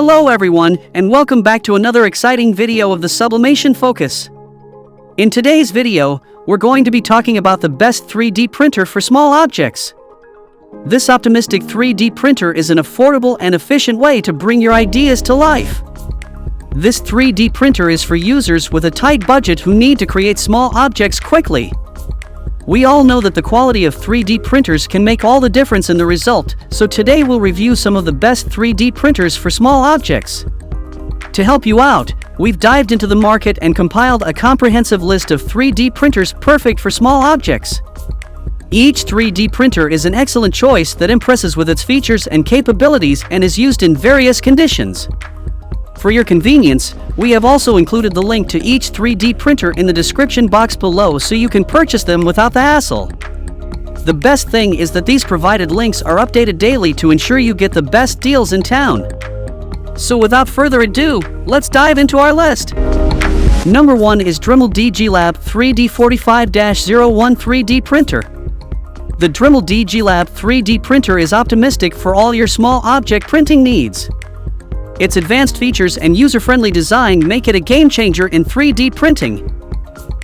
Hello everyone, and welcome back to another exciting video of the Sublimation Focus. In today's video, we're going to be talking about the best 3D printer for small objects. This optimistic 3D printer is an affordable and efficient way to bring your ideas to life. This 3D printer is for users with a tight budget who need to create small objects quickly. We all know that the quality of 3D printers can make all the difference in the result, so today we'll review some of the best 3D printers for small objects. To help you out, we've dived into the market and compiled a comprehensive list of 3D printers perfect for small objects. Each 3D printer is an excellent choice that impresses with its features and capabilities and is used in various conditions. For your convenience, we have also included the link to each 3D printer in the description box below so you can purchase them without the hassle. The best thing is that these provided links are updated daily to ensure you get the best deals in town. So without further ado, let's dive into our list. Number 1 is Dremel DigiLab 3D45-01 3D printer. The Dremel DigiLab 3D printer is optimistic for all your small object printing needs. Its advanced features and user-friendly design make it a game-changer in 3D printing.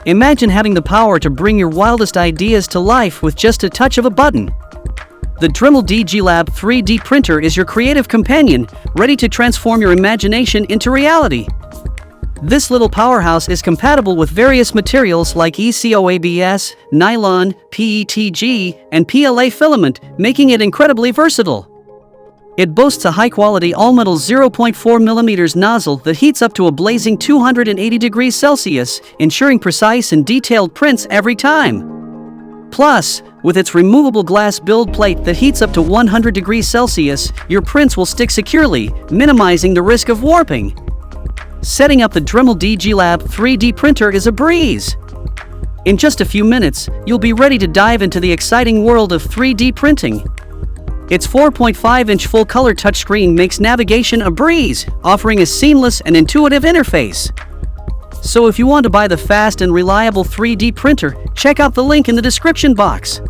Imagine having the power to bring your wildest ideas to life with just a touch of a button. The Dremel DigiLab 3D printer is your creative companion, ready to transform your imagination into reality. This little powerhouse is compatible with various materials like ECO-ABS, Nylon, PETG, and PLA filament, making it incredibly versatile. It boasts a high-quality all-metal 0.4mm nozzle that heats up to a blazing 280 degrees Celsius, ensuring precise and detailed prints every time. Plus, with its removable glass build plate that heats up to 100 degrees Celsius, your prints will stick securely, minimizing the risk of warping. Setting up the Dremel DigiLab 3D printer is a breeze. In just a few minutes, you'll be ready to dive into the exciting world of 3D printing. Its 4.5-inch full-color touchscreen makes navigation a breeze, offering a seamless and intuitive interface. So if you want to buy the fast and reliable 3D printer, check out the link in the description box.